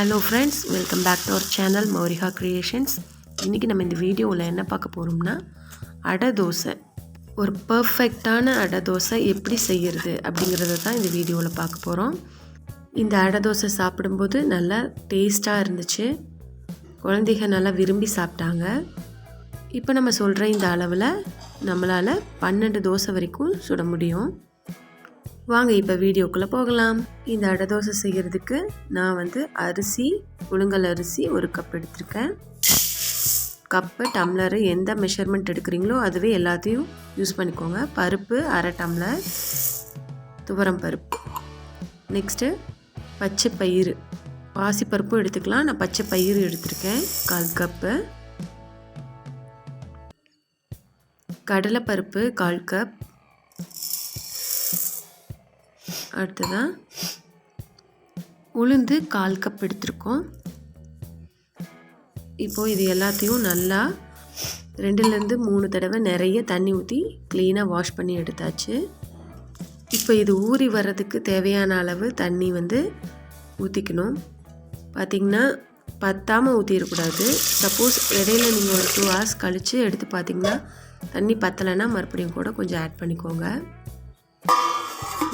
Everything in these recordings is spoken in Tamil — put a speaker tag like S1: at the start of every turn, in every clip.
S1: Hello friends, welcome back to our channel Mauriha Creations. இன்னைக்கு நம்ம இந்த வீடியோவில் என்ன பார்க்க போகிறோம்னா அடை தோசை, ஒரு பர்ஃபெக்டான அடை தோசை எப்படி செய்கிறது அப்படிங்கிறத தான் இந்த வீடியோவில் பார்க்க போகிறோம். இந்த அடை தோசை சாப்பிடும்போது நல்லா டேஸ்ட்டாக இருந்துச்சு, குழந்தைங்க நல்லா விரும்பி சாப்பிட்டாங்க. இப்போ நம்ம சொல்கிற இந்த அளவில் நம்மளால் 12 தோசை வரைக்கும் சுட முடியும். வாங்க இப்போ வீடியோக்குள்ளே போகலாம். இந்த அடை தோசை செய்கிறதுக்கு நான் அரிசி, புழுங்கல் அரிசி 1 கப் எடுத்திருக்கேன். கப்பு, டம்ளரு எந்த மெஷர்மெண்ட் எடுக்கிறீங்களோ அதுவே எல்லாத்தையும் யூஸ் பண்ணிக்கோங்க. பருப்பு 1/2 டம்ளர், துவரம் பருப்பு. நெக்ஸ்ட்டு பச்சை பயிறு, பாசிப்பருப்பும் எடுத்துக்கலாம், நான் பச்சை பயிறு எடுத்திருக்கேன் 1/4 கப்பு. கடலைப்பருப்பு 1/4 கப். அடுத்ததான் உளுந்து 1/4 கப் எடுத்திருக்கோம். இப்போது இது எல்லாத்தையும் நல்லா 2லேருந்து 3 தடவை நிறைய தண்ணி ஊற்றி க்ளீனாக வாஷ் பண்ணி எடுத்தாச்சு. இப்போ இது ஊறி வர்றதுக்கு தேவையான அளவு தண்ணி ஊற்றிக்கணும். பார்த்திங்கன்னா பத்தாமல் ஊற்றிடக்கூடாது. சப்போஸ் இடையில நீங்கள் ஒரு 2 hours கழித்து எடுத்து பார்த்திங்கன்னா தண்ணி பத்தலைன்னா மறுபடியும் கூட கொஞ்சம் ஆட் பண்ணிக்கோங்க.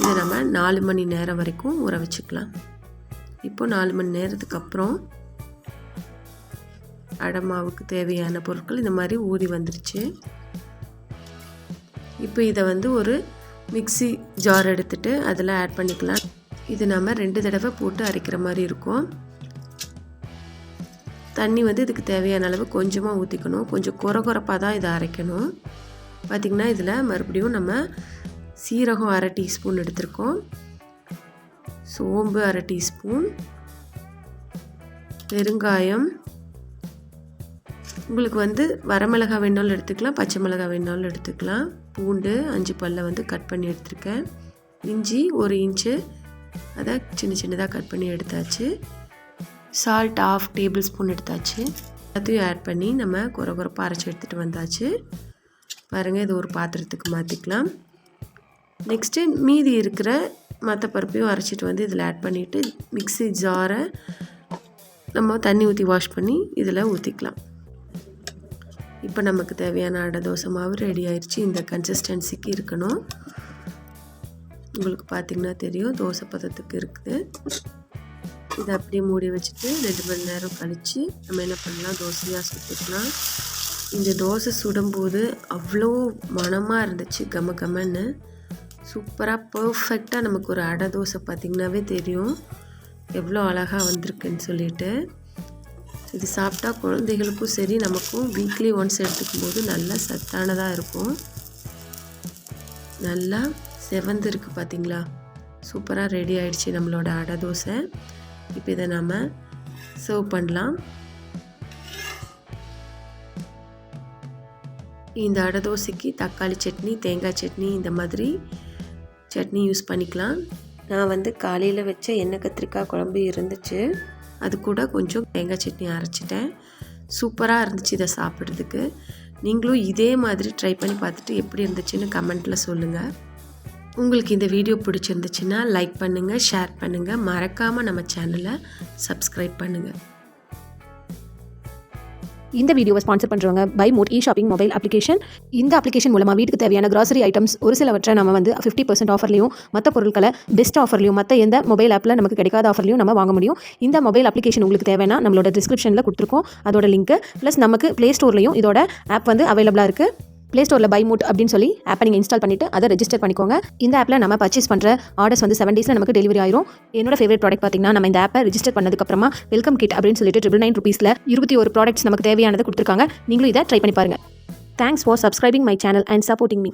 S1: இதை நம்ம 4 மணி நேரம் வரைக்கும் ஊற வச்சுக்கலாம். இப்போ 4 மணி நேரத்துக்கு அப்புறம் அடை மாவுக்கு தேவையான பொருட்கள் இந்த மாதிரி ஊறி வந்துருச்சு. இப்போ இதை ஒரு மிக்ஸி ஜார் எடுத்துகிட்டு அதில் ஆட் பண்ணிக்கலாம். இது நம்ம 2 தடவை போட்டு அரைக்கிற மாதிரி இருக்கும். தண்ணி இதுக்கு தேவையான அளவு கொஞ்சமாக ஊற்றிக்கணும். கொஞ்சம் கொரகொரப்பாக தான் இதை அரைக்கணும். பார்த்திங்கன்னா இதில் மறுபடியும் நம்ம சீரகம் 1/2 டீஸ்பூன் எடுத்திருக்கோம், சோம்பு 1/2 டீஸ்பூன், பெருங்காயம், உங்களுக்கு வரமிளகாய் வேணாலும் எடுத்துக்கலாம், பச்சை மிளகாய் வேணாலும் எடுத்துக்கலாம், பூண்டு 5 பல்லை கட் பண்ணி எடுத்துருக்கேன், இஞ்சி 1 இன்ச்சு அதை சின்ன சின்னதாக கட் பண்ணி எடுத்தாச்சு, சால்ட் 1/2 டேபிள் ஸ்பூன் எடுத்தாச்சு. எல்லாத்தையும் ஆட் பண்ணி நம்ம கொரகொரப்பாக அரைச்சி எடுத்துகிட்டு வந்தாச்சு. பாருங்கள், இது ஒரு பாத்திரத்துக்கு மாற்றிக்கலாம். நெக்ஸ்ட்டு மீதி இருக்கிற மற்ற பருப்பையும் அரைச்சிட்டு இதில் ஆட் பண்ணிவிட்டு மிக்ஸி ஜாரை நம்ம தண்ணி ஊற்றி வாஷ் பண்ணி இதில் ஊற்றிக்கலாம். இப்போ நமக்கு தேவையான அடை தோசை மாவு ரெடி ஆயிடுச்சு. இந்த கன்சிஸ்டன்சிக்கு இருக்கணும். உங்களுக்கு பார்த்திங்கன்னா தெரியும், தோசை பதத்துக்கு இருக்குது. இதை அப்படியே மூடி வச்சுட்டு 2 மணி நேரம் கழித்து நம்ம என்ன பண்ணலாம், தோசையாக சுட்டுக்கலாம். இந்த தோசை சுடும்போது அவ்வளோ மணமாக இருந்துச்சு, கம கமன்னு சூப்பராக பர்ஃபெக்டாக நமக்கு ஒரு அடை தோசை பார்த்திங்கனாவே தெரியும் எவ்வளோ அழகாக வந்திருக்குன்னு சொல்லிட்டு. இது சாப்பிட்டா குழந்தைகளுக்கும் சரி நமக்கும் வீக்லி ஒன்ஸ் எடுத்துக்கும் போது நல்லா சத்தானதாக இருக்கும். நல்லா செவந்து இருக்குது பார்த்திங்களா, சூப்பராக ரெடி ஆகிடுச்சு நம்மளோட அடை தோசை. இப்போ இதை நாம் சர்வ் பண்ணலாம். இந்த அடை தோசைக்கு தக்காளி சட்னி, தேங்காய் சட்னி, இந்த மாதிரி சட்னி யூஸ் பண்ணிக்கலாம். நான் காலையில் வச்ச எண்ணெய் கத்திரிக்காய் குழம்பு இருந்துச்சு, அது கூட கொஞ்சம் தேங்காய் சட்னி அரைச்சிட்டேன். சூப்பராக இருந்துச்சு இதை சாப்பிட்றதுக்கு. நீங்களும் இதே மாதிரி ட்ரை பண்ணி பார்த்துட்டு எப்படி இருந்துச்சுன்னு கமெண்ட்டில் சொல்லுங்கள். உங்களுக்கு இந்த வீடியோ பிடிச்சிருந்துச்சுன்னா லைக் பண்ணுங்கள், ஷேர் பண்ணுங்கள், மறக்காமல் நம்ம சேனலை சப்ஸ்கிரைப் பண்ணுங்கள்.
S2: இந்த வீடியோவை ஸ்பான்சர் பண்ணுறவங்க பை மோட் ஷாப்பிங் மொபைல் அப்ளிகேஷன். இந்த அப்ளிகேஷன் மூலமாக வீட்டுக்கு தேவையான கிராசரி ஐட்டம்ஸ் ஒரு சிலவற்றை நம்ம 50% ஆஃபர்லையும், மற்ற பொருட்களை பெஸ்ட் ஆஃபர்லையும், மற்ற எந்த மொபைல் ஆப்பில் நமக்கு கிடைக்காத ஆஃபர்லையும் நம்ம வாங்க முடியும். இந்த மொபைல் அப்ளிகேஷன் உங்களுக்கு தேவைன்னா நம்மளோட டிஸ்கிரிப்ஷனில் கொடுத்துருக்கோம் அதோட லிங்க். ப்ளஸ் நமக்கு ப்ளே ஸ்டோர்லையும் இதோட ஆப் அவைலபிளாக இருக்குது. ப்ளே ஸ்டோரில் பை மோட் அப்படின்னு சொல்லி ஆப்பை நீங்கள் இன்ஸ்டால் பண்ணிவிட்டு அதை ரெஜிஸ்டர் பண்ணிக்கோங்க. இந்த ஆப்பில் நம்ம பர்ச்சேஸ் பண்ணுற ஆர்டர்ஸ் 7 days நமக்கு டெலிவரி ஆயிரும். என்னோட ஃபேவரட் ப்ராடக்ட் பார்த்திங்கன்னா, நம்ம இந்த ஆப்பை ரெஜிஸ்டர் பண்ணதுக்கப்புறமா வெல்கம் கிட் அப்படின்னு சொல்லிட்டு 999 rupeesல 21 ப்ராடக்ட்ஸ் நமக்கு தேவையானதை கொடுத்துருக்காங்க. நீங்களும் இதை ட்ரை பண்ணி பாருங்கள். Thanks for subscribing my channel and supporting me.